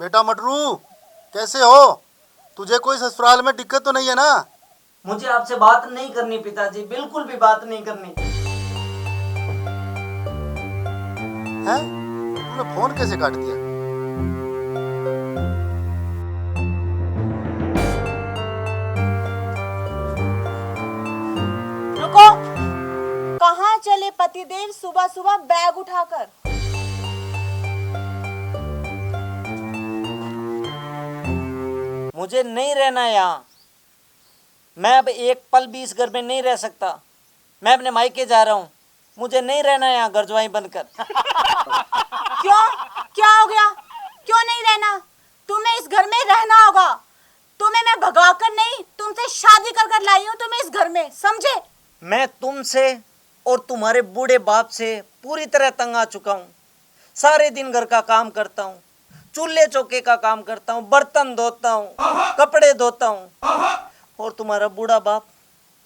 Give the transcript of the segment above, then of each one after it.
बेटा मटरू, कैसे हो? तुझे कोई ससुराल में दिक्कत तो नहीं है ना? मुझे आपसे बात नहीं करनी पिताजी, बिल्कुल भी बात नहीं करनी। हैं? तुमने फोन कैसे काट दिया? रुको। कहाँ चले पतिदेव सुबह सुबह बैग उठाकर? मुझे नहीं रहना यहाँ। मैं अब एक पल भी इस घर में नहीं रह सकता। मैं अपने मायके जा रहा हूँ। मुझे नहीं रहना यहाँ गर्जवाई बनकर। क्यों? क्या हो गया? क्यों नहीं रहना? तुम्हें इस घर में रहना होगा। तुम्हें मैं भगाकर नहीं, तुमसे शादी कर कर लाई हूँ तुम्हें इस घर में, समझे? मैं तुमसे और तुम्हारे बूढ़े बाप से पूरी तरह तंग आ चुका हूँ। सारे दिन घर का काम करता हूँ, चूल्हे चौके का काम करता हूँ, बर्तन धोता हूँ, कपड़े धोता हूँ। और तुम्हारा बूढ़ा बाप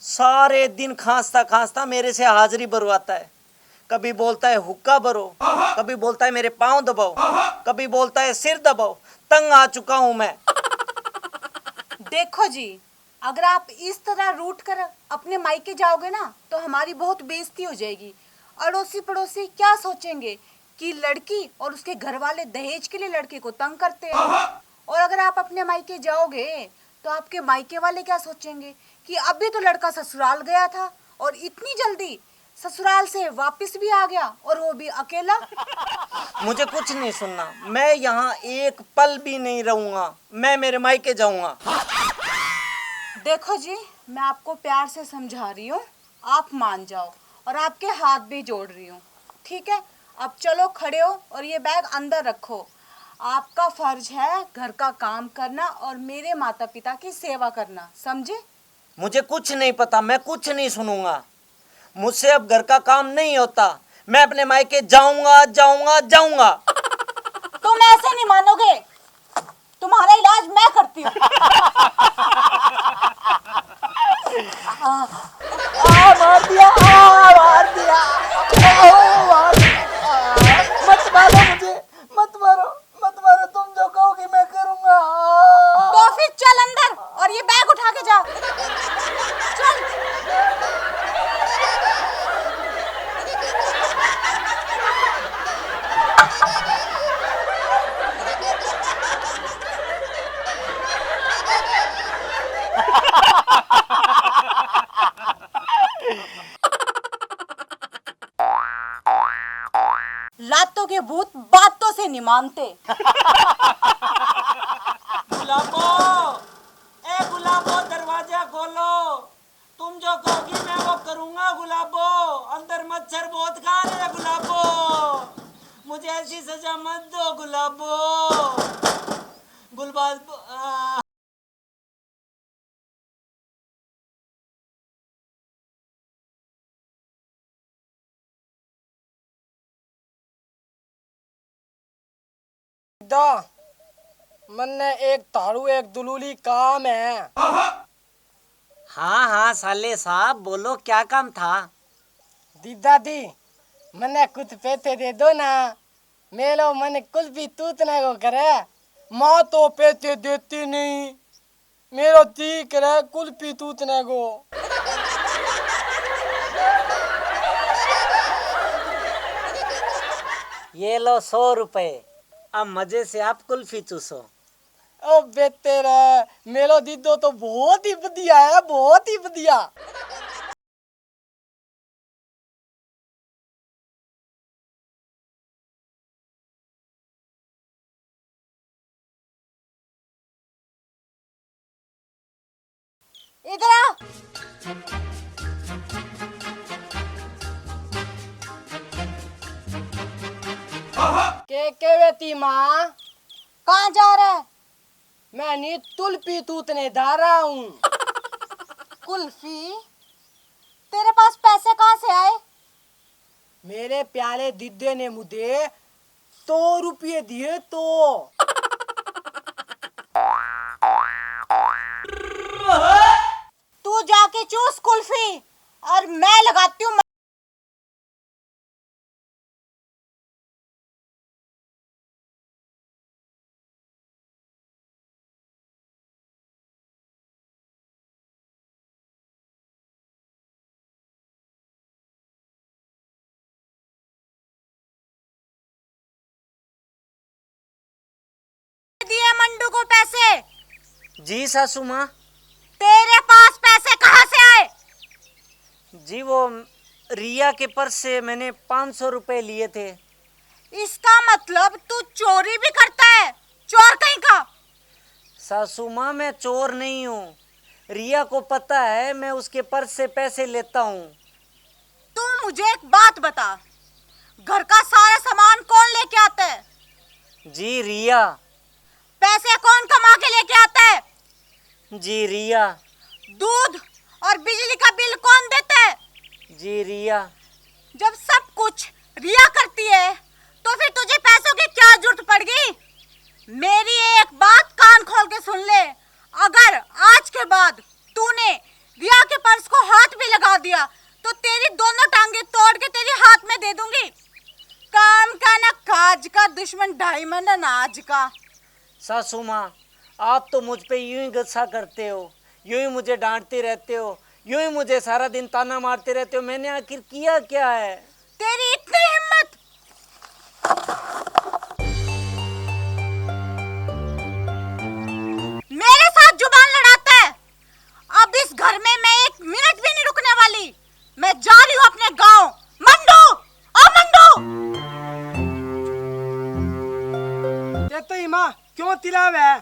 सारे दिन खांसता खांसता मेरे से हाजिरी भरवाता है। कभी बोलता है हुक्का भरो, कभी बोलता है मेरे पाँव दबाओ, कभी बोलता है सिर दबाओ। तंग आ चुका हूँ मैं। देखो जी, अगर आप इस तरह रूठ कर अपने मायके जाओगे ना तो हमारी बहुत बेइज्जती हो जाएगी। अड़ोसी पड़ोसी क्या सोचेंगे कि लड़की और उसके घर वाले दहेज के लिए लड़के को तंग करते हैं। और अगर आप अपने मायके जाओगे तो आपके मायके वाले क्या सोचेंगे कि अभी तो लड़का ससुराल गया था और इतनी जल्दी ससुराल से वापस भी आ गया, और वो भी अकेला। मुझे कुछ नहीं सुनना। मैं यहाँ एक पल भी नहीं रहूंगा। मैं मेरे मायके जाऊंगा। देखो जी, मैं आपको प्यार से समझा रही हूँ, आप मान जाओ और आपके हाथ भी जोड़ रही हूँ, ठीक है? अब चलो खड़े हो और ये बैग अंदर रखो। आपका फर्ज है घर का काम करना और मेरे माता पिता की सेवा करना, समझे? मुझे कुछ नहीं पता, मैं कुछ नहीं सुनूंगा। मुझसे अब घर का काम नहीं होता। मैं अपने मायके जाऊंगा जाऊंगा जाऊंगा। तुम ऐसे नहीं मानोगे, तुम्हारा इलाज मैं करती हूँ। मार दिया, मार दिया, मार दिया। मत मारो मुझे, मत मारो, मत मारो। तुम जो कहोगे मैं करूंगा। तो फिर चल अंदर और ये बैग उठा के जा। चल। लातों के भूत बातों से नहीं मानते। गुलाबो, ए गुलाबो, दरवाजा खोलो। तुम जो कहोगी मैं वो करूंगा गुलाबो। अंदर मच्छर बहुत खा रहे हैं गुलाबो। मुझे ऐसी सजा मत दो गुलाबो। गुलबाज मन्ने एक तारू एक दुलूली काम है। हाँ हाँ साले साहब, बोलो क्या काम था? दीदा दी, मन्ने कुछ पैसे दे दो ना। मेलो मन कुछ भी तूतने को करे। माँ तो पैसे देती नहीं, मेरो जी करे कुछ भी तूतने को। ये लो 100 रुपए। अब मजे से आप कुल्फी चूसो। ओ बेटे रे, मेलो दीदो तो बहुत ही बढ़िया है, बहुत ही बढ़िया। इधर आ। के बेटी माँ, कहाँ जा रहा है? मैं नी तुलपी तूतने जा रहा हूँ। कुल्फी? तेरे पास पैसे कहाँ से आए? मेरे प्यारे दीदे ने मुझे 100 रुपये दिए तो। तू जाके चूस कुल्फी और मैं लगाती हूँ वो पैसे? जी सासू माँ। तेरे पास पैसे कहाँ से आए? जी वो रिया के पर्स से मैंने 500 रुपए लिए थे। इसका मतलब तू चोरी भी करता है, चोर कहीं का। सासू माँ मैं चोर नहीं हूँ, रिया को पता है मैं उसके पर्स से पैसे लेता हूँ। तू मुझे एक बात बता, घर का सारा सामान कौन लेके आता है? जी रिया। पैसे कौन कमा के लेके आता है? जी रिया। दूध और बिजली का बिल कौन देता है? जी रिया। जब सब कुछ रिया करती है तो फिर तुझे पैसों की क्या जरूरत पड़ गई? मेरी एक बात कान खोल के सुन ले, अगर आज के बाद तूने रिया के पर्स को हाथ भी लगा दिया तो तेरी दोनों टांगे तोड़ के तेरे हाथ में दे दूंगी। काम का ना काज का, दुश्मन ढाई मन अनाज का। सासू माँ आप तो मुझ पे यूं ही गुस्सा करते हो, यूं ही मुझे डांटते रहते हो, यूं ही मुझे सारा दिन ताना मारते रहते हो। मैंने आखिर किया क्या है? तेरी इतनी हिम्मत! मेरे साथ जुबान लड़ाता है। अब इस घर में मैं एक मिनट भी नहीं रुकने वाली। मैं जा रही हूँ अपने गांव। मंडू, ओ मंडू! ये तो हिमा क्यों तिलाव है?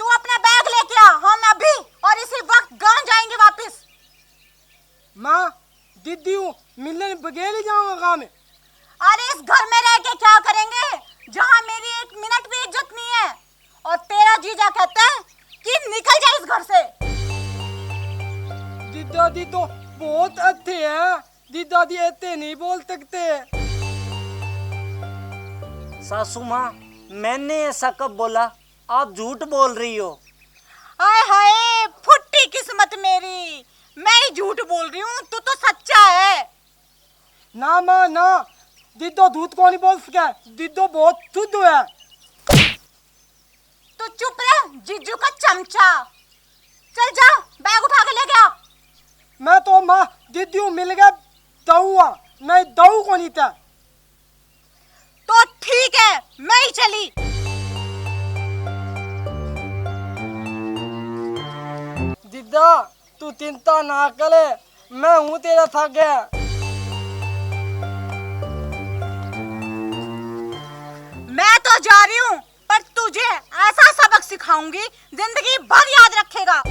तू अपना बैग लेके आ, हम अभी और इसी वक्त गांव जाएंगे वापस। माँ दीदी मिलने बगैर ही जाऊंगा गाँव में। अरे इस घर में रह के क्या करेंगे जहाँ मेरी एक मिनट भी इज्जत नहीं है? और तेरा जीजा कहता है कि निकल जा इस घर से। दीदी तो बहुत अच्छे हैं, दीदी ऐसे नहीं बोल सकते। सासू माँ मैंने ऐसा कब बोला? आप झूठ बोल रही हो। हाय हाय, फुट्टी किस्मत मेरी, मैं ही झूठ बोल रही हूँ, तू तो सच्चा है। ना माँ ना, दीदो झूठ को नहीं बोल सके, दीदो बहुत शुद्ध है। तू चुप रह, जीजू का चमचा। चल जा, बैग उठा के ले गया। मैं तो माँ दीदी मिल गया दऊआ, नहीं दऊ को नहीं था। तो ठीक है, मैं ही चली। दीदा तू चिंता ना करे, मैं हूँ तेरा साथ गया। मैं तो जा रही हूँ, पर तुझे ऐसा सबक सिखाऊंगी जिंदगी भर याद रखेगा।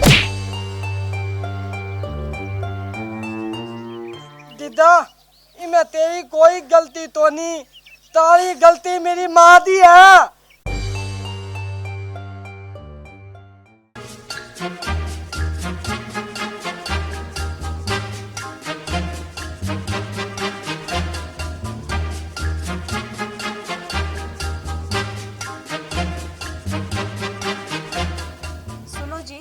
दीदा इनमें तेरी कोई गलती तो नहीं, सारी गलती मेरी माँ दी है। सुनो जी,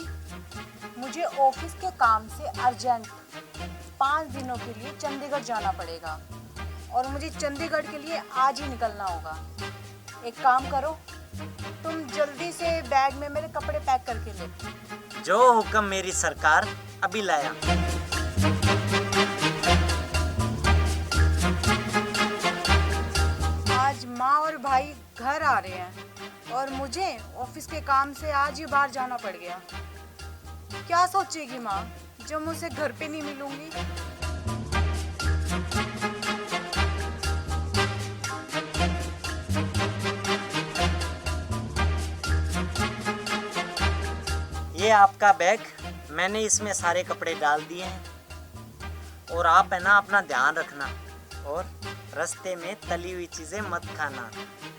मुझे ऑफिस के काम से अर्जेंट 5 दिनों के लिए चंडीगढ़ जाना पड़ेगा और मुझे चंडीगढ़ के लिए आज ही निकलना होगा। एक काम करो, तुम जल्दी से बैग में मेरे कपड़े पैक करके ले। जो हुक्म मेरी सरकार, अभी लाया। आज माँ और भाई घर आ रहे हैं और मुझे ऑफिस के काम से आज ही बाहर जाना पड़ गया। क्या सोचेगी माँ जब मुझसे घर पे नहीं मिलूंगी? ये आपका बैग, मैंने इसमें सारे कपड़े डाल दिए हैं। और आप है ना अपना ध्यान रखना, और रास्ते में तली हुई चीज़ें मत खाना।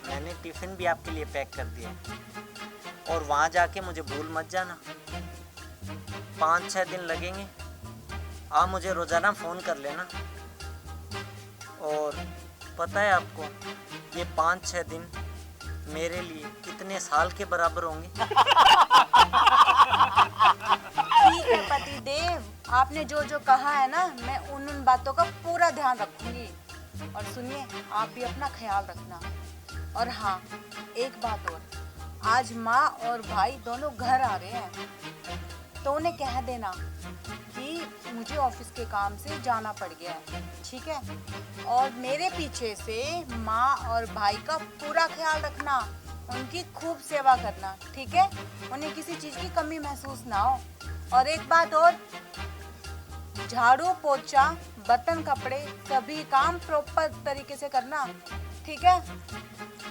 मैंने टिफ़िन भी आपके लिए पैक कर दिया है। और वहाँ जाके मुझे भूल मत जाना। 5-6 दिन लगेंगे, आप मुझे रोज़ाना फ़ोन कर लेना। और पता है आपको, ये 5-6 दिन मेरे लिए कितने साल के बराबर होंगे? ठीक है पति देव, आपने जो जो कहा है ना, मैं उन बातों का पूरा ध्यान रखूंगी। और सुनिए, आप भी अपना ख्याल रखना। और हाँ, एक बात और, आज माँ और भाई दोनों घर आ रहे हैं, तो उन्हें कह देना कि मुझे ऑफिस के काम से जाना पड़ गया है, ठीक है? और मेरे पीछे से माँ और भाई का पूरा ख्याल रखना, उनकी खूब सेवा करना, ठीक है? उन्हें किसी चीज की कमी महसूस ना हो। और एक बात और, झाड़ू पोछा बर्तन कपड़े सभी काम प्रॉपर तरीके से करना, ठीक है?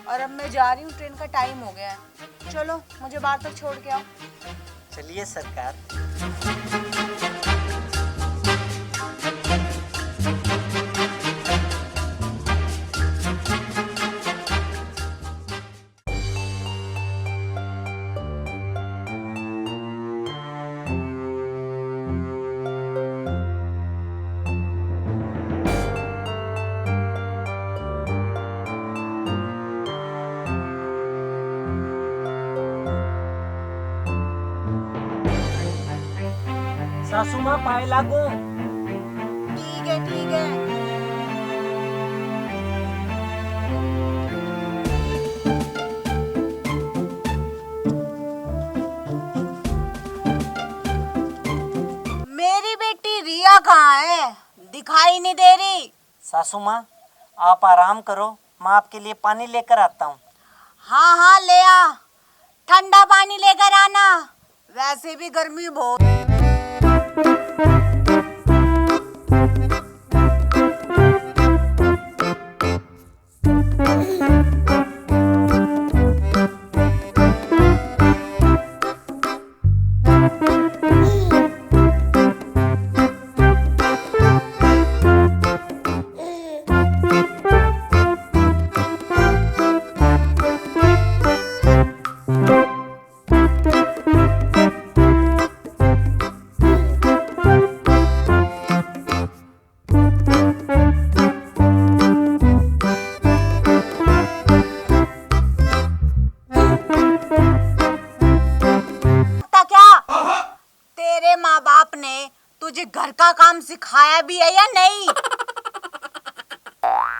और अब मैं जा रही हूँ, ट्रेन का टाइम हो गया है। चलो मुझे बाहर तक छोड़ के आओ। चलिए सरकार। सासू माँ पाए लागो। ठीक है, ठीक है। मेरी बेटी रिया कहाँ है? दिखाई नहीं दे रही। सासू माँ आप आराम करो, मैं आपके लिए पानी लेकर आता हूँ। हाँ हाँ, ले आ। ठंडा पानी लेकर आना, वैसे भी गर्मी बहुत। तुझे घर का काम सिखाया भी है या नहीं?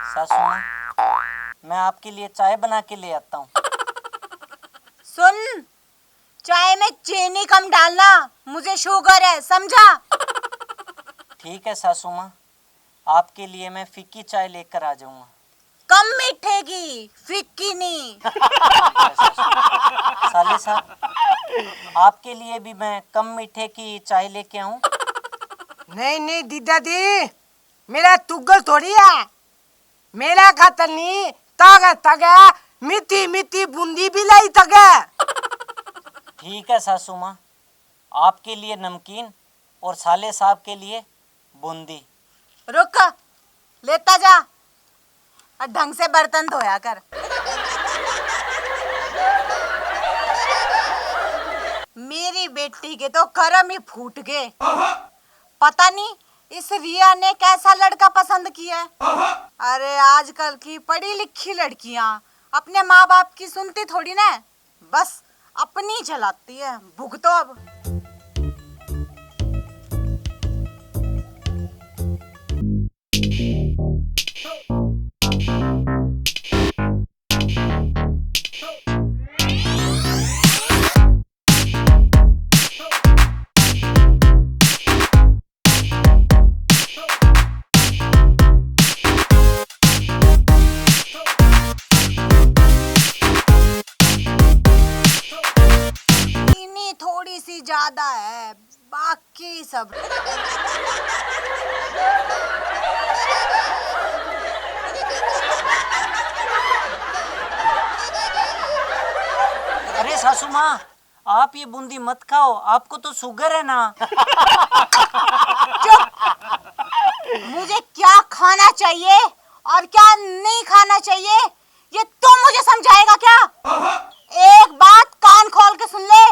सासू माँ मैं आपके लिए चाय बना के ले आता हूँ। सुन, चाय में चीनी कम डालना, मुझे शुगर है, समझा? ठीक है सासू माँ, आपके लिए मैं फीकी चाय लेकर आ जाऊंगा। कम मीठे की, फिक्की नहीं। साले साहब आपके लिए भी मैं कम मीठे की चाय लेके आऊं? नहीं नहीं दीदा दी, मेरा तुगल थोड़ी है। मेरा खातर नहीं, तागा तागा मीठी मीठी बूंदी भी लाई तागा। ठीक है सासू माँ, आपके लिए नमकीन और साले साहब के लिए बूंदी। रुक, लेता जा और ढंग से बर्तन धोया कर। मेरी बेटी के तो कर्म ही फूट गए। पता नहीं इस रिया ने कैसा लड़का पसंद किया है। अरे आजकल की पढ़ी लिखी लड़कियां अपने माँ बाप की सुनती थोड़ी ना, बस अपनी चलाती है। भुगतो अब। थोड़ी सी ज्यादा है, बाकी सब। अरे सासू माँ आप ये बूंदी मत खाओ, आपको तो शुगर है ना। चुप! मुझे क्या खाना चाहिए और क्या नहीं खाना चाहिए ये तुम मुझे समझाएगा क्या? एक बात कान खोल के सुन ले,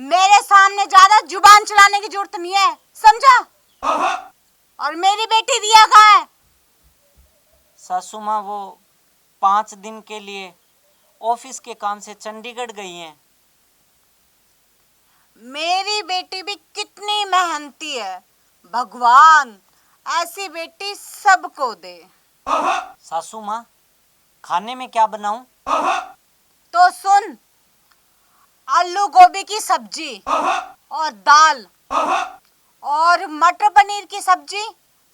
मेरे सामने ज्यादा जुबान चलाने की जरूरत नहीं है, समझा? और मेरी बेटी रिया कहाँ है? सासू माँ वो 5 दिन के लिए ऑफिस के काम से चंडीगढ़ गई हैं। मेरी बेटी भी कितनी मेहनती है, भगवान ऐसी बेटी सबको दे। सासू माँ खाने में क्या बनाऊं? तो सुन, आलू गोभी की सब्जी और दाल और मटर पनीर की सब्जी,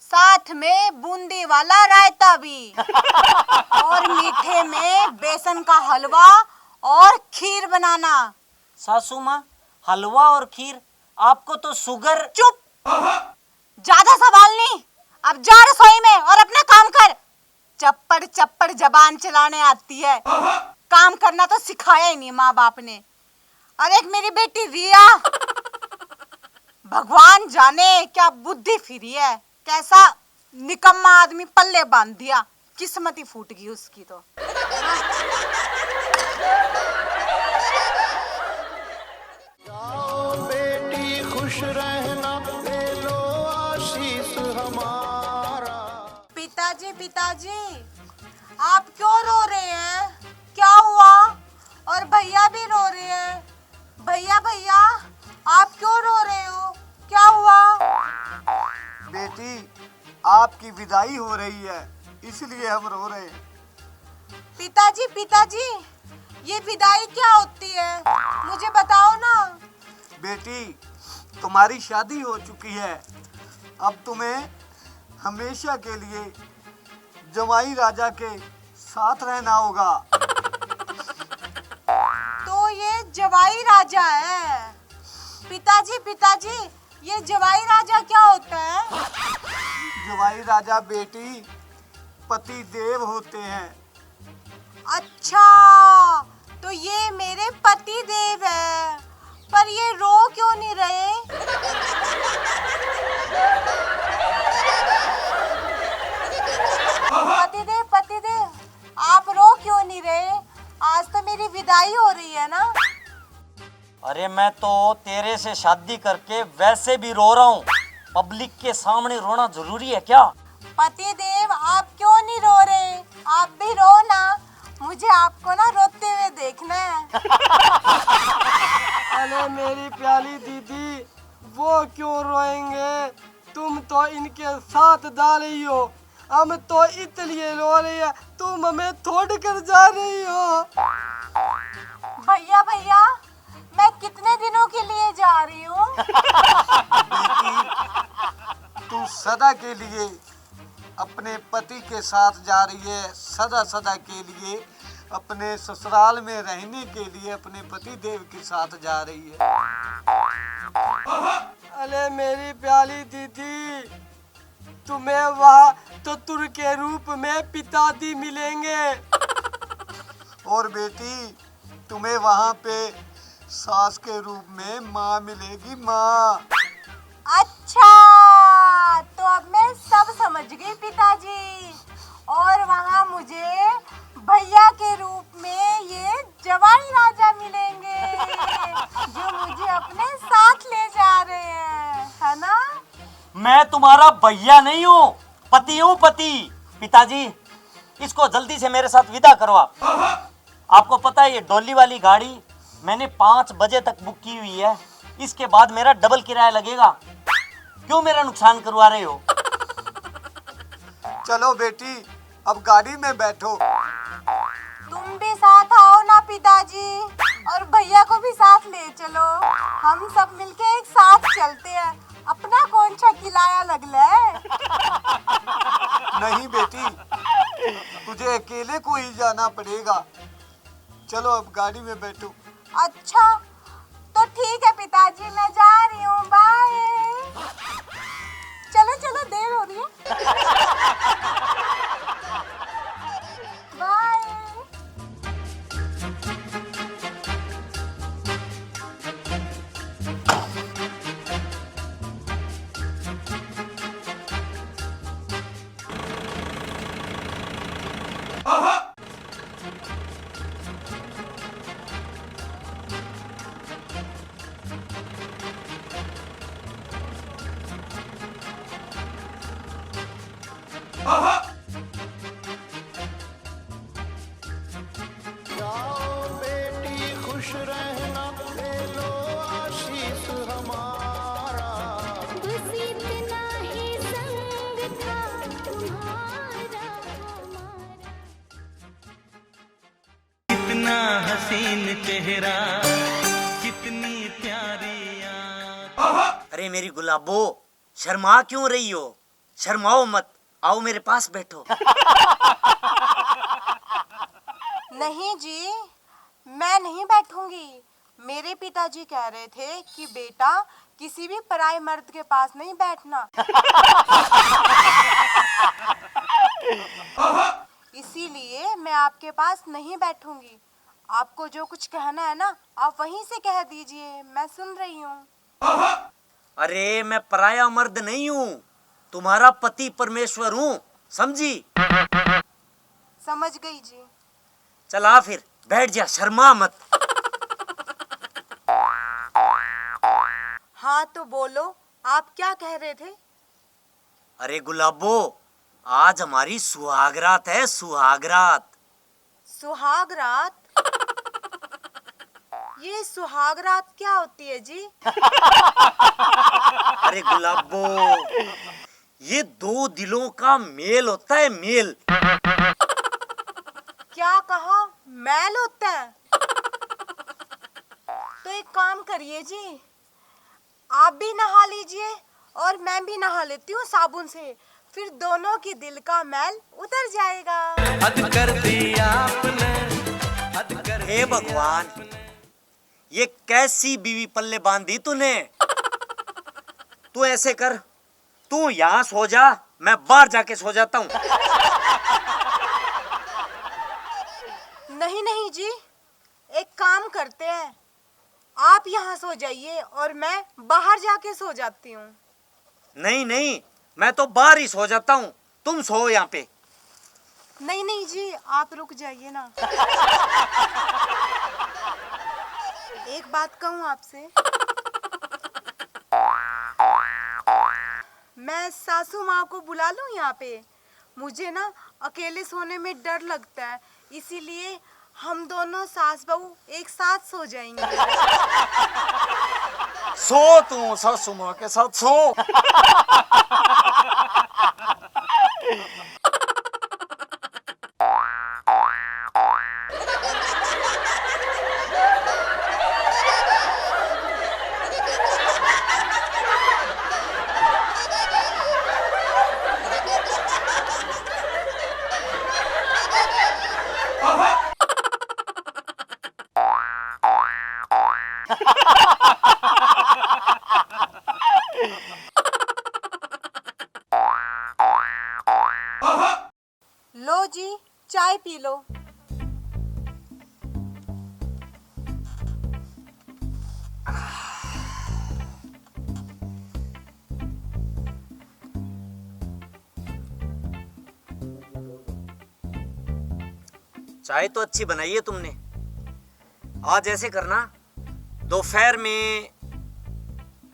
साथ में बूंदी वाला रायता भी और मीठे में बेसन का हलवा और खीर बनाना। सासू माँ, हलवा और खीर? आपको तो शुगर। चुप, ज्यादा सवाल नहीं। अब जा रसोई में और अपना काम कर। चप्पड़ चप्पड़ जबान चलाने आती है, काम करना तो सिखाया ही नहीं माँ बाप ने। और एक मेरी बेटी रिया, भगवान जाने क्या बुद्धि फिरी है, कैसा निकम्मा आदमी पल्ले बांध दिया, किस्मत ही फूट गई उसकी तो। जाओ बेटी खुश रहना, ले लो आशीष हमारा। पिताजी पिताजी, आप क्यों रो रहे हैं? क्या हुआ? और भैया भी रो रहे हैं। भैया भैया, आप क्यों रो रहे हो? क्या हुआ? बेटी, आपकी विदाई हो रही है, इसलिए हम रो रहे हैं। पिताजी पिताजी, ये विदाई क्या होती है, मुझे बताओ ना। बेटी, तुम्हारी शादी हो चुकी है, अब तुम्हें हमेशा के लिए जमाई राजा के साथ रहना होगा। तो ये जवाई राजा है? पिताजी पिताजी, ये जवाई राजा क्या होता है? जवाई राजा बेटी पति देव होते हैं। अच्छा, तो ये मेरे पति देव है, पर ये रो क्यों नहीं रहे? पति देव, आप रो क्यों नहीं रहे? आज तो मेरी विदाई हो रही है ना। अरे मैं तो तेरे से शादी करके वैसे भी रो रहा हूँ, पब्लिक के सामने रोना जरूरी है क्या? पति देव, आप क्यों नहीं रो रहे? आप भी रो ना, मुझे आपको ना रोते हुए देखना है। अरे मेरी प्याली दीदी, वो क्यों रोएंगे? तुम तो इनके साथ जा रही हो, हम तो इसलिए रो रही है, तुम हमें छोड़ कर जा रही हो। भैया भैया, मैं कितने दिनों के लिए जा रही हूँ? तू सदा के लिए अपने पति के साथ जा रही है, सदा सदा के लिए अपने ससुराल में रहने के लिए अपने पति देव के साथ जा रही है। अरे मेरी प्याली दीदी, तुम्हें वहाँ चतुर के रूप में पिताजी मिलेंगे, और बेटी तुम्हें वहाँ पे सास के रूप में माँ मिलेगी, माँ। अच्छा, तो अब मैं सब समझ गई पिताजी। और वहाँ मुझे भैया के रूप में ये जवाई राजा मिलेंगे, जो मुझे अपने साथ ले जा रहे हैं, है ना? मैं तुम्हारा भैया नहीं हूँ, पति हूँ, पति। पिताजी, इसको जल्दी से मेरे साथ विदा करवा। आपको पता है ये डोली वाली गाड़ी मैंने 5 बजे तक बुक की हुई है, इसके बाद मेरा डबल किराया लगेगा। क्यों मेरा नुकसान करवा रहे हो? चलो बेटी, अब गाड़ी में बैठो। तुम भी साथ आओ ना पिताजी, और भैया को भी साथ ले चलो। हम सब मिलके एक साथ चलते हैं, अपना कौन सा किराया लगला है? नहीं बेटी, तुझे अकेले को ही जाना पड़ेगा। चलो अब गाड़ी में बैठो। अच्छा, तो ठीक है पिताजी, मैं जा रही हूँ, बाय। चलो चलो, देर हो रही है। बाय। जाओ बेटी खुश रहना, ले लो आशीष हमारा। बस इतना ही संग था तुम्हारा हमारा। कितना हसीन चेहरा, कितनी प्यारी आँख। अरे मेरी गुलाबो, शर्मा क्यों रही हो? शर्माओ मत, आओ मेरे पास बैठो। नहीं जी, मैं नहीं बैठूंगी। मेरे पिताजी कह रहे थे कि बेटा किसी भी पराये मर्द के पास नहीं बैठना। इसीलिए मैं आपके पास नहीं बैठूंगी। आपको जो कुछ कहना है ना, आप वहीं से कह दीजिए, मैं सुन रही हूँ। अरे मैं पराया मर्द नहीं हूँ, तुम्हारा पति परमेश्वर हूँ, समझी? समझ गई जी। चला फिर बैठ जा, शर्मा मत। हाँ तो बोलो, आप क्या कह रहे थे? अरे गुलाबो, आज हमारी सुहागरात है, सुहागरात। सुहाग रात? ये सुहाग रात क्या होती है जी? अरे गुलाबो, ये दो दिलों का मेल होता है, मेल। क्या कहा? मैल होता है? तो एक काम करिए जी, आप भी नहा लीजिए और मैं भी नहा लेती हूँ साबुन से, फिर दोनों की दिल का मैल उतर जाएगा। हद कर दी आपने, हद कर हे भगवान, ये कैसी बीवी पल्ले बांधी तूने? तू ऐसे कर, तू यहाँ सो जा, मैं बाहर जाके सो जाता हूँ। नहीं नहीं जी, एक काम करते हैं, आप यहाँ सो जाइए और मैं बाहर जाके सो जाती हूँ। नहीं नहीं, मैं तो बाहर ही सो जाता हूँ, तुम सो यहाँ पे। नहीं नहीं जी, आप रुक जाइए ना। एक बात कहूँ आपसे, मैं सासू माँ को बुला लूँ यहाँ पे? मुझे ना अकेले सोने में डर लगता है, इसीलिए हम दोनों सास बहू एक साथ सो जाएंगे। सो तू सासू माँ के साथ सो। लो जी, चाय पी लो। चाय तो अच्छी बनाई है तुमने। आज ऐसे करना, दोपहर में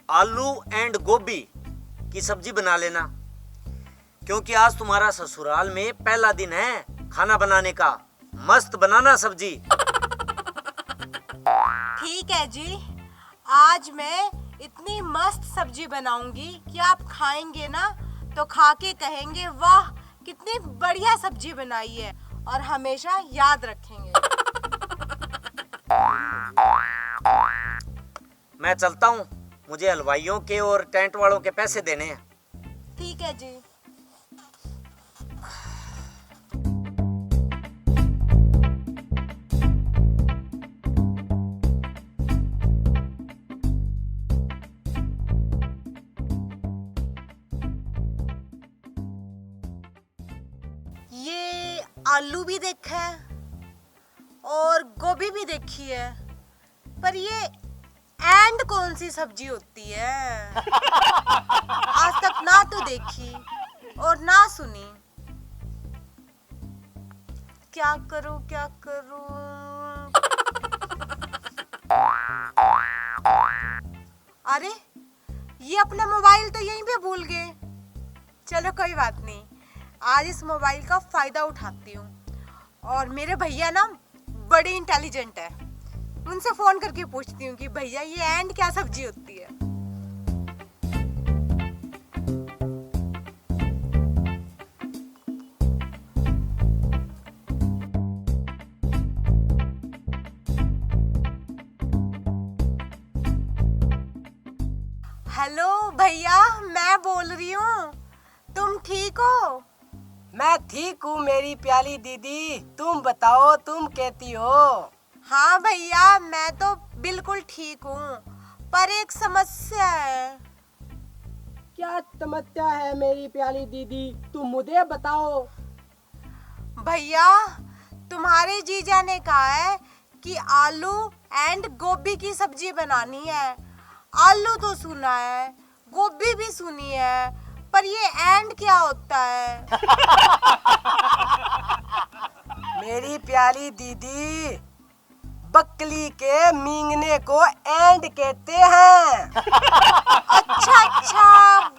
आलू एंड गोभी की सब्जी बना लेना, क्योंकि आज तुम्हारा ससुराल में पहला दिन है खाना बनाने का। मस्त बनाना सब्जी। ठीक है जी, आज मैं इतनी मस्त सब्जी बनाऊंगी कि आप खाएंगे ना तो खा के कहेंगे वाह कितनी बढ़िया सब्जी बनाई है, और हमेशा याद रखेंगे। मैं चलता हूँ, मुझे हलवाइयों के और टेंट वालों के पैसे देने हैं। ठीक है जी। ये आलू भी देखा है और गोभी भी देखी है, पर ये एंड कौन सी सब्जी होती है? आज तक ना तो देखी और ना सुनी। क्या करूं क्या करूं? अरे ये अपना मोबाइल तो यहीं पे भूल गए। चलो कोई बात नहीं, आज इस मोबाइल का फायदा उठाती हूँ। और मेरे भैया ना बड़े इंटेलिजेंट है, उनसे फोन करके पूछती हूँ कि भैया ये एंड क्या सब्जी होती है। हेलो भैया, मैं बोल रही हूँ, तुम ठीक हो? मैं ठीक हूँ मेरी प्याली दीदी, तुम बताओ तुम कैसी हो? हाँ मैं तो बिल्कुल ठीक हूँ, पर एक समस्या है। क्या समस्या है मेरी प्यारी दीदी, तुम मुझे बताओ। भैया, तुम्हारे जीजा ने कहा है कि आलू एंड गोभी की सब्जी बनानी है। आलू तो सुना है, गोभी भी सुनी है, पर ये एंड क्या होता है? मेरी प्यारी दीदी, बकली के मींगने को एंड कहते हैं। अच्छा अच्छा,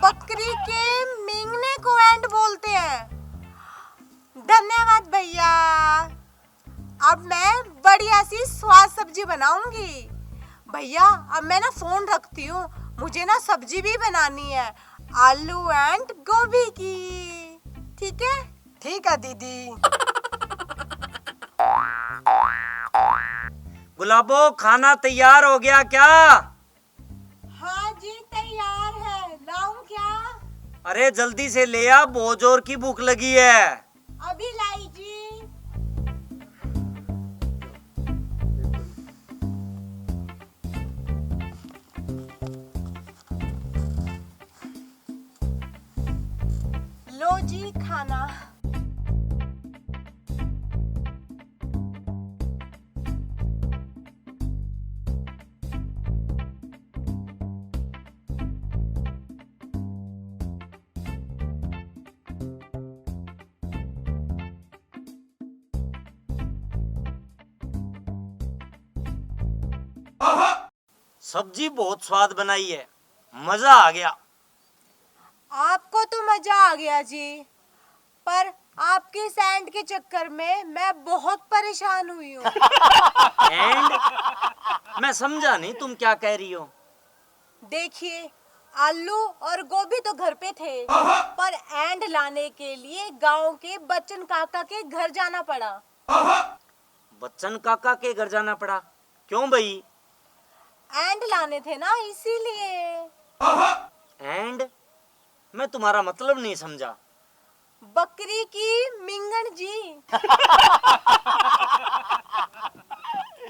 बकरी के मींगने को एंड बोलते हैं। धन्यवाद भैया। अब मैं बढ़िया सी स्वाद सब्जी बनाऊंगी। भैया, अब मैं ना फोन रखती हूँ, मुझे ना सब्जी भी बनानी है, आलू एंड गोभी की। ठीक है? ठीक है दीदी। गुलाबो, खाना तैयार हो गया क्या? हाँ जी, तैयार है। लाऊं क्या? अरे जल्दी से ले आ, बहुत जोर की भूख लगी है। अभी लाई जी। लो जी खाना। सब्जी बहुत स्वाद बनाई है, मजा आ गया। आपको तो मजा आ गया जी, पर आपके सैंड के चक्कर में मैं बहुत परेशान हुई हूँ। एंड मैं समझा नहीं तुम क्या कह रही हो। देखिए, आलू और गोभी तो घर पे थे, पर एंड लाने के लिए गांव के बच्चन काका के घर जाना पड़ा। बच्चन काका के घर जाना पड़ा? क्यों भाई? एंड लाने थे ना, इसीलिए। एंड मैं तुम्हारा मतलब नहीं समझा। बकरी की मिंगन जी।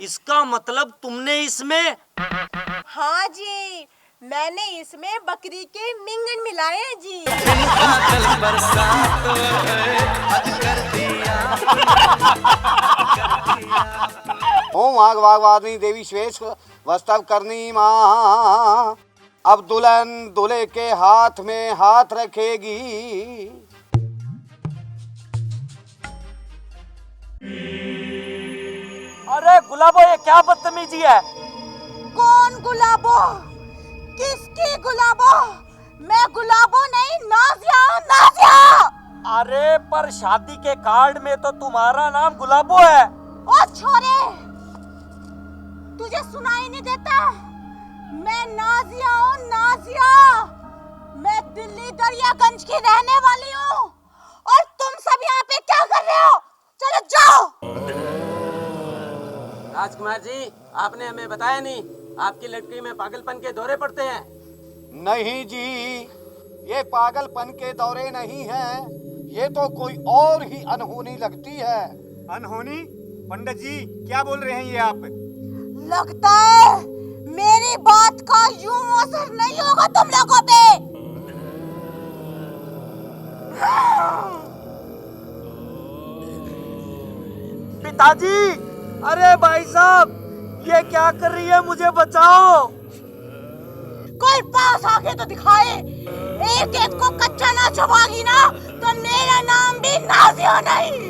इसका मतलब तुमने इसमें? हाँ जी, मैंने इसमें बकरी के मिंगन मिलाए हैं जी। कल बरसात है, आज कर दिया ओम वाग वाग्वादिनी देवी श्वेश वस्तव करनी माँ। अब दुल्हन दूल्हे के हाथ में हाथ रखेगी। अरे गुलाबो, ये क्या बदतमीजी है? कौन गुलाबो? किसकी गुलाबो? मैं गुलाबो नहीं, नाजिया हूँ, नाजिया। अरे पर शादी के कार्ड में तो तुम्हारा नाम गुलाबो है। ओ छोरे, तुझे सुनाई नहीं देता? मैं नाजिया हूँ, नाजिया। मैं दिल्ली दरियागंज की रहने वाली हूँ, और तुम सब यहाँ पे क्या कर रहे हो? चलो जाओ। राजकुमार जी, आपने हमें बताया नहीं, आपकी लड़की में पागलपन के दौरे पड़ते हैं। नहीं जी, ये पागलपन के दौरे नहीं हैं, ये तो कोई और ही अनहोनी लगती है। अनहोनी? पंडित जी क्या बोल रहे हैं ये आप? लगता है मेरी बात का यूं असर नहीं होगा तुम लोगों पे। पिताजी, अरे भाई साहब, ये क्या कर रही है? मुझे बचाओ। कोई पास आके तो दिखाए। एक एक को कच्चा ना छुपागी ना, तो मेरा नाम भी नाजिया नहीं।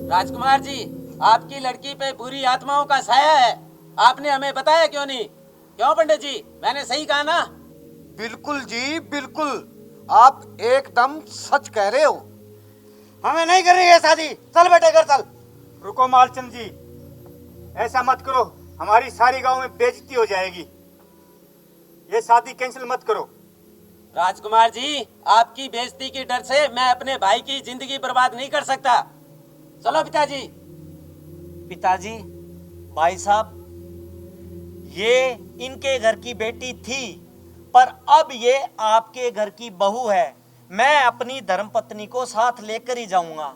राजकुमार जी, आपकी लड़की पे बुरी आत्माओं का साया है, आपने हमें बताया क्यों नहीं? क्यों पंडित जी, मैंने सही कहा ना? बिल्कुल जी बिल्कुल, आप एकदम सच कह रहे हो। हमें नहीं कर रही है शादी, चल बेटे घर चल। रुको मालचंद जी, ऐसा मत करो, हमारी सारी गांव में बेइज्जती हो जाएगी। ये शादी कैंसिल मत करो। राजकुमार जी, आपकी बेइज्जती की डर से मैं अपने भाई की जिंदगी बर्बाद नहीं कर सकता। चलो पिताजी। पिताजी, भाई साहब, ये इनके घर की बेटी थी, पर अब ये आपके घर की बहू है। मैं अपनी धर्मपत्नी को साथ लेकर ही जाऊंगा।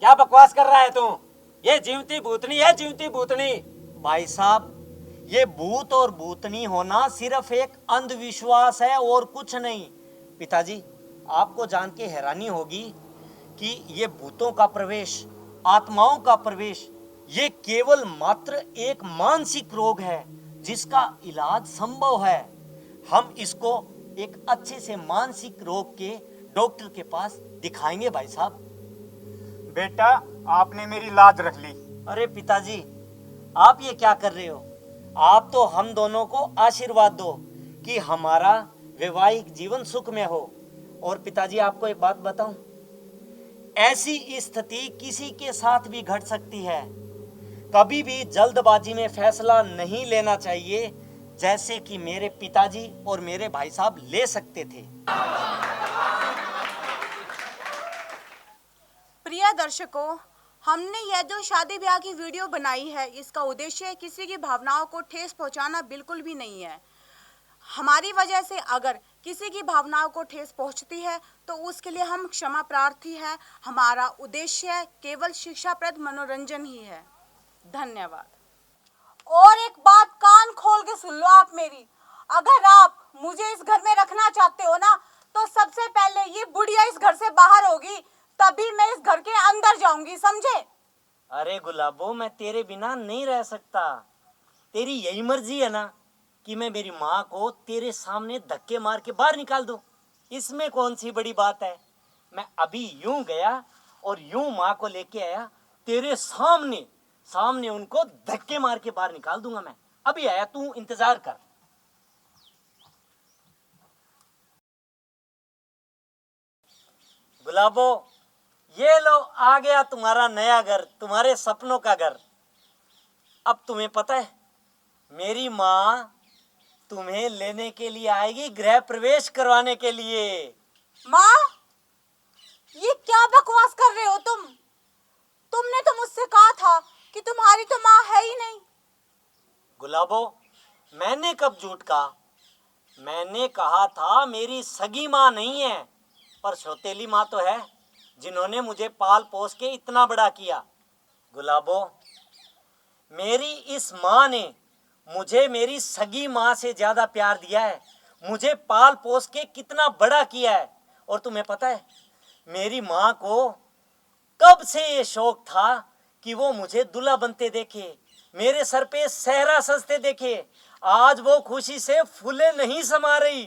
क्या बकवास कर रहा है तू? ये जीवती भूतनी है, जीवती भूतनी। भाई साहब, ये भूत और भूतनी होना सिर्फ एक अंधविश्वास है और कुछ नहीं। पिताजी, आपको जान के हैरानी होगी कि ये भूतों का प्रवेश, आत्माओं का प्रवेश, ये केवल मात्र एक मानसिक रोग है जिसका इलाज संभव है। हम इसको एक अच्छे से मानसिक रोग के डॉक्टर के पास दिखाएंगे भाई साहब। बेटा, आपने मेरी लाज रख ली। अरे पिताजी, आप ये क्या कर रहे हो? आप तो हम दोनों को आशीर्वाद दो कि हमारा वैवाहिक जीवन सुख में हो। और पिताजी, आपको एक बात बताऊं, ऐसी स्थिति किसी के साथ भी घट सकती है। कभी भी जल्दबाजी में फैसला नहीं लेना चाहिए, जैसे कि मेरे पिताजी और मेरे भाई साहब ले सकते थे। प्रिय दर्शकों, हमने यह जो शादी ब्याह की वीडियो बनाई है, इसका उद्देश्य किसी की भावनाओं को ठेस पहुंचाना बिल्कुल भी नहीं है। हमारी वजह से अगर किसी की भावनाओं को ठेस पहुंचती है तो उसके लिए हम क्षमा प्रार्थी हैं। हमारा उद्देश्य केवल शिक्षाप्रद मनोरंजन ही है। धन्यवाद। और एक बात कान खोल के सुन लो आप मेरी, अगर आप मुझे इस घर में रखना चाहते हो ना, तो सबसे पहले ये बुढ़िया इस घर से बाहर होगी, तभी मैं इस घर के अंदर जाऊंगी, समझे? अरे गुलाबो, मैं तेरे बिना नहीं रह सकता। तेरी यही मर्जी है ना कि मैं मेरी माँ को तेरे सामने धक्के मार के बाहर निकाल दूं? इसमें कौन सी बड़ी बात है? मैं अभी यूं गया और यूं माँ को लेके आया, तेरे सामने सामने उनको धक्के मार के बाहर निकाल दूंगा। मैं अभी आया, तू इंतजार कर। गुलाबो, ये लो, आ गया तुम्हारा नया घर, तुम्हारे सपनों का घर। अब तुम्हें पता है, मेरी माँ तुम्हें लेने के लिए आएगी, गृह प्रवेश करवाने के लिए। माँ, ये क्या बकवास कर रहे हो तुम? तुमने तो मुझसे कहा था कि तुम्हारी तो माँ है ही नहीं। गुलाबो, मैंने कब झूठ कहा? मैंने कहा था मेरी सगी माँ नहीं है, पर सौतेली माँ तो है, जिन्होंने मुझे पाल पोस के इतना बड़ा किया। गुलाबो, मेरी इस माँ ने मुझे मेरी सगी माँ से ज्यादा प्यार दिया है, मुझे पाल पोस के कितना बड़ा किया है। और तुम्हें पता है, मेरी माँ को कब से ये शौक था कि वो मुझे दूल्हा बनते देखे, मेरे सर पे सेहरा सजते देखे। आज वो खुशी से फूले नहीं समा रही।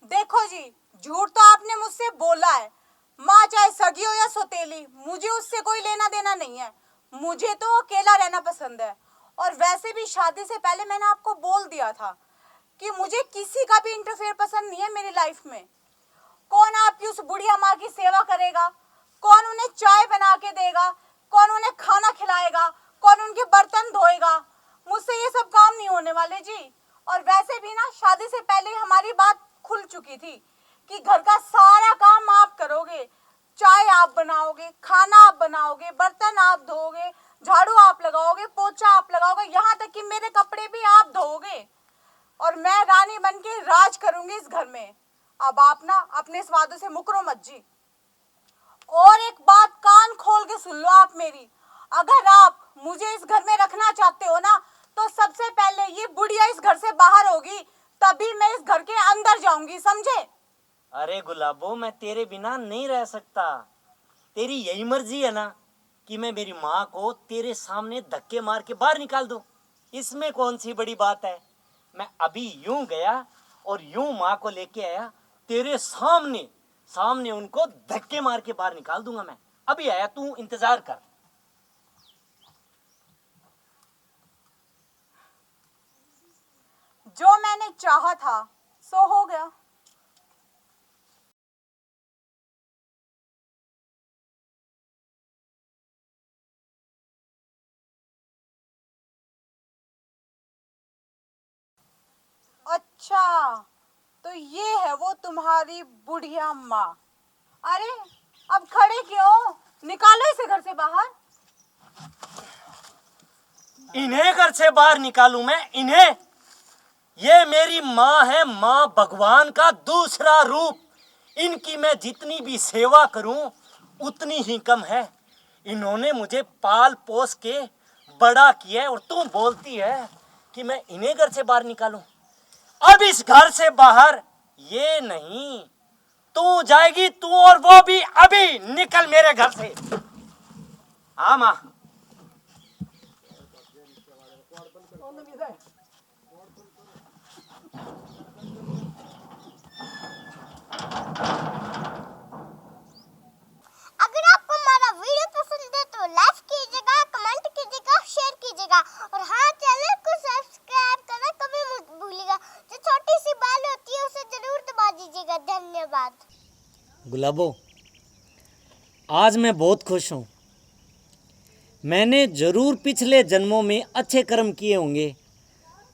देखो जी, झूठ तो आपने मुझसे बोला है। माँ चाहे सगी हो या सौतेली, मुझे उससे कोई लेना देना नहीं है। मुझे तो अकेला रहना पसंद है। और वैसे भी शादी से पहले मैंने आपको बोल दिया था कि मुझे किसी का भी इंटरफेयर पसंद नहीं है मेरी लाइफ में। कौन आपकी उस बुढ़िया माँ की सेवा करेगा? कौन उन्हें चाय बना के देगा? कौन उन्हें खाना खिलाएगा? कौन उनके बर्तन धोएगा? मुझसे ये सब काम नहीं होने वाले जी। और वैसे भी ना, शादी से पहले हमारी बात खुल चुकी थी कि घर का सारा काम आप करोगे। चाय आप बनाओगे, खाना आप बनाओगे, बर्तन आप धोओगे, झाड़ू आप लगाओगे, पोछा आप लगाओगे, यहाँ तक कि मेरे कपड़े भी आप धोओगे। और मैं रानी बन के राज करूंगी इस घर में। अब आप ना अपने इस वादे से मुकरो मत जी। और एक बात कान खोल के सुन लो आप मेरी, अगर आप मुझे इस घर में रखना चाहते हो ना, तो सबसे पहले ये बुढ़िया इस घर से बाहर होगी, तभी मैं इस घर के अंदर जाऊंगी, समझे? अरे गुलाबो, मैं तेरे बिना नहीं रह सकता। तेरी यही मर्जी है ना कि मैं मेरी माँ को तेरे सामने धक्के मार के बाहर निकाल दूं? इसमें कौन सी बड़ी बात है? मैं अभी यूं गया और यूं माँ को लेके आया, तेरे सामने सामने उनको धक्के मार के बाहर निकाल दूंगा। मैं अभी आया, तू इंतजार कर। जो मैंने चाहा था सो हो गया। अच्छा, तो ये है वो तुम्हारी बुढ़िया माँ। अरे अब खड़े क्यों, निकालो इसे घर से बाहर। इन्हें घर से बाहर निकालूं मैं इन्हें? ये मेरी माँ है, माँ भगवान का दूसरा रूप। इनकी मैं जितनी भी सेवा करूं उतनी ही कम है। इन्होंने मुझे पाल पोस के बड़ा किया है और तू बोलती है कि मैं इन्हें घर से बाहर निकालूं। अब इस घर से बाहर ये नहीं, तू जाएगी, तू और वो भी। अभी निकल मेरे घर से। हाँ माँ। अगर आपको हमारा वीडियो पसंद है तो लाइक कीजिएगा, कमेंट कीजिएगा, शेयर कीजिएगा और हाँ, चैनल को सब्सक्राइब करना कभी मत भूलिएगा। जो छोटी सी बेल होती है उसे जरूर दबा दीजिएगा। धन्यवाद। गुलाबो, आज मैं बहुत खुश हूँ। मैंने जरूर पिछले जन्मों में अच्छे कर्म किए होंगे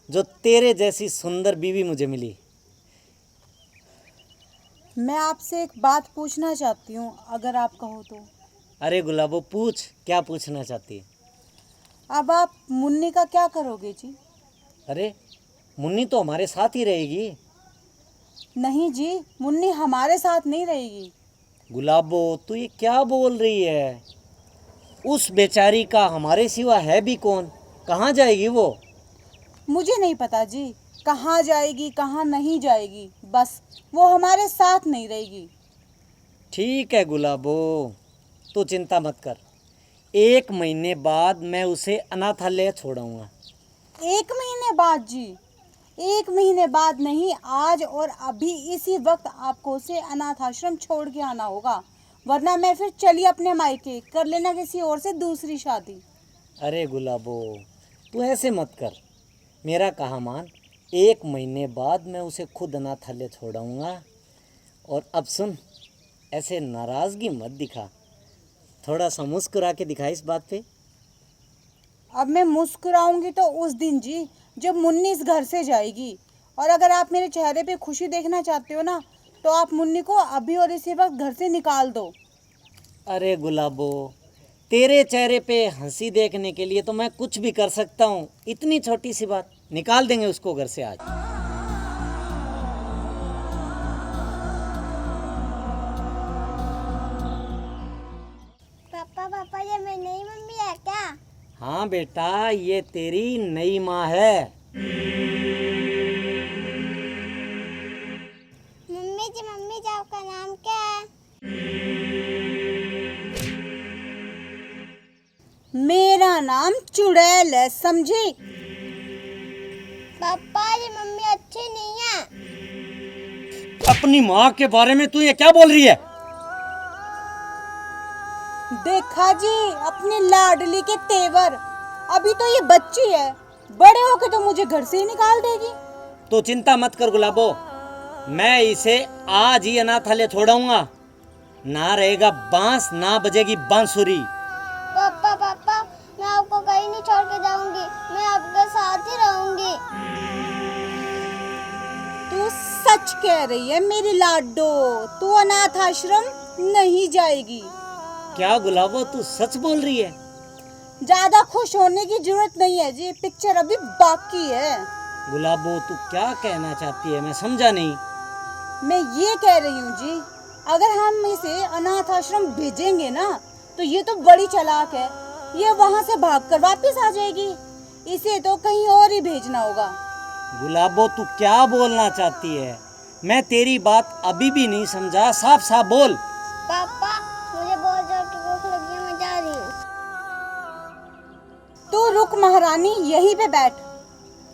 जो तेरे जैसी सुंदर बीवी मुझे मिली। मैं आपसे एक बात पूछना चाहती हूँ, अगर आप कहो तो। अरे गुलाबो, पूछ, क्या पूछना चाहती है? अब आप मुन्नी का क्या करोगे जी? अरे मुन्नी तो हमारे साथ ही रहेगी। नहीं जी, मुन्नी हमारे साथ नहीं रहेगी। गुलाबो, तू ये क्या बोल रही है? उस बेचारी का हमारे सिवा है भी कौन? कहाँ जाएगी वो? मुझे नहीं पता जी, कहाँ जाएगी कहाँ नहीं जाएगी, बस वो हमारे साथ नहीं रहेगी। ठीक है गुलाबो, तू चिंता मत कर। 1 महीने बाद मैं उसे अनाथालय छोड़ाऊंगा। 1 महीने बाद जी? 1 महीने बाद नहीं, आज और अभी इसी वक्त आपको उसे अनाथ आश्रम छोड़ के आना होगा, वरना मैं फिर चली अपने मायके, कर लेना किसी और से दूसरी शादी। अरे गुलाबो, तू ऐसे मत कर, मेरा कहा मान। 1 महीने बाद मैं उसे खुद अनाथालय छोड़ाऊंगा। और अब सुन, ऐसे नाराज़गी मत दिखा, थोड़ा सा मुस्कुरा के दिखा इस बात पे। अब मैं मुस्कुराऊंगी तो उस दिन जी, जब मुन्नी इस घर से जाएगी। और अगर आप मेरे चेहरे पे खुशी देखना चाहते हो ना, तो आप मुन्नी को अभी और इसी वक्त घर से निकाल दो। अरे गुलाबो, तेरे चेहरे पे हंसी देखने के लिए तो मैं कुछ भी कर सकता हूँ। इतनी छोटी सी बात, निकाल देंगे उसको घर से आज। पापा पापा, ये मेरी नई मम्मी है क्या? हाँ बेटा, ये तेरी नई माँ है। मम्मी जी आपका नाम क्या है? मेरा नाम चुड़ैल है, समझी? पापा, ये मम्मी अच्छी नहीं है। अपनी माँ के बारे में तू ये क्या बोल रही है? देखा जी अपनी लाडली के तेवर। अभी तो ये बच्ची है, बड़े होके तो मुझे घर से ही निकाल देगी। तो चिंता मत कर गुलाबो, मैं इसे आज ही अनाथालय छोड़ाऊंगा। ना रहेगा बांस, ना बजेगी बांसुरी। पापा पापा, मैं आपको कहीं नहीं छोड़ के जाऊंगी, मैं आपके साथ ही रहूंगी। तू सच कह रही है मेरी लाडो, तू अनाथ आश्रम नहीं जाएगी। क्या गुलाबो, तू सच बोल रही है? ज्यादा खुश होने की जरूरत नहीं है जी, पिक्चर अभी बाकी है। गुलाबो, तू क्या कहना चाहती है, मैं समझा नहीं। मैं ये कह रही हूँ जी, अगर हम इसे अनाथ आश्रम भेजेंगे ना, तो ये तो बड़ी चालाक है, ये वहाँ से भागकर वापस आ जाएगी। इसे तो कहीं और ही भेजना होगा। गुलाबो, तू क्या बोलना चाहती है? मैं तेरी बात अभी भी नहीं समझा, साफ साफ बोल। पापा, मुझे बहुत जोर की भूख लगी है, मैं जा रही हूँ। तू रुक महारानी, यहीं पे बैठ।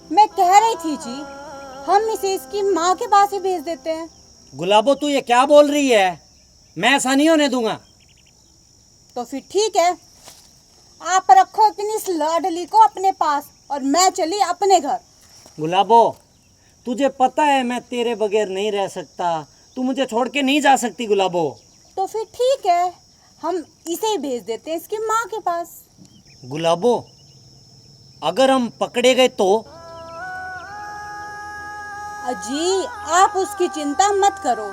मैं कह रही थी जी, हम इसे इसकी माँ के पास ही भेज देते हैं। गुलाबो, तू ये क्या बोल रही है? मैं ऐसा नहीं होने दूंगा। तो फिर ठीक है, आप रखो अपनी इस लाडली को अपने पास और मैं चली अपने घर। गुलाबो, तुझे पता है मैं तेरे बगैर नहीं रह सकता, तू मुझे छोड़ के नहीं जा सकती गुलाबो। तो फिर ठीक है, हम इसे ही भेज देते हैं इसकी माँ के पास। गुलाबो, अगर हम पकड़े गए तो? अजी आप उसकी चिंता मत करो,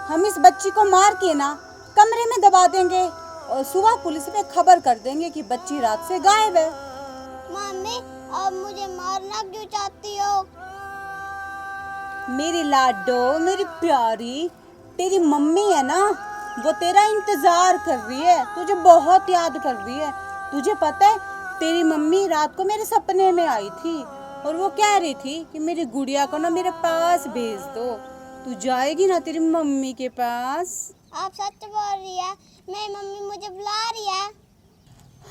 हम इस बच्ची को मार के ना कमरे में दबा देंगे और सुबह पुलिस में खबर कर देंगे कि बच्ची रात से गायब है। मम्मी अब मुझे मारना क्यों चाहती हो? मेरी लाडो, मेरी प्यारी, तेरी मम्मी है ना, वो तेरा इंतजार कर रही है, तुझे बहुत याद कर रही है। तुझे पता है तेरी मम्मी रात को मेरे सपने में आई थी और वो कह रही थी कि मेरी गुड़िया को ना मेरे पास भेज दो। तू जाएगी ना तेरी मम्मी के पास? आप सच बोल रही है? मेरी मम्मी मुझे बुला रही है।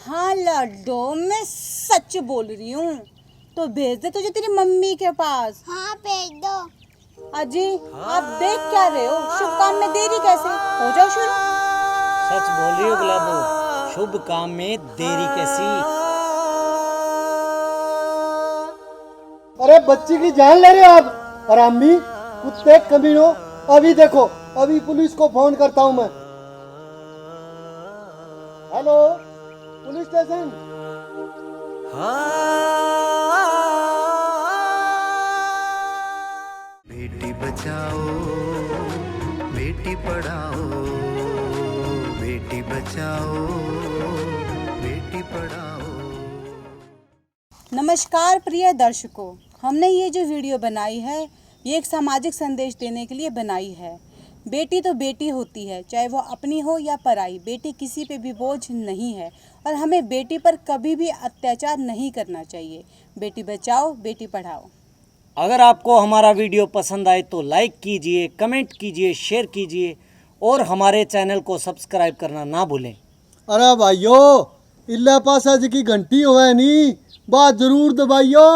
हाँ लाडो, मैं सच बोल रही हूँ, तो भेज दे तुझे तेरी मम्मी के पास। हाँ भेज दो। अजी आप देख क्या रहे हो, शुभ काम में देरी कैसे, हो जाओ शुरू। सच बोल रही हो गुलाबो, शुभ काम में देरी कैसी? अरे बच्ची की जान ले रहे हो आप, हरामी कुत्ते कमीनों। अभी देखो, अभी पुलिस को फोन करता हूँ मैं। Hello police station. Beti Bachao Beti Padhao, Beti Bachao Beti Padhao. नमस्कार प्रिय दर्शकों, हमने ये जो वीडियो बनाई है ये एक सामाजिक संदेश देने के लिए बनाई है। बेटी तो बेटी होती है, चाहे वो अपनी हो या पराई, बेटी किसी पे भी बोझ नहीं है और हमें बेटी पर कभी भी अत्याचार नहीं करना चाहिए। बेटी बचाओ बेटी पढ़ाओ। अगर आपको हमारा वीडियो पसंद आए तो लाइक कीजिए, कमेंट कीजिए, शेयर कीजिए और हमारे चैनल को सब्सक्राइब करना ना भूलें। अरे भाइयों, इल्ला पासा जी की घंटी होवे नी, बात जरूर दबाइयो।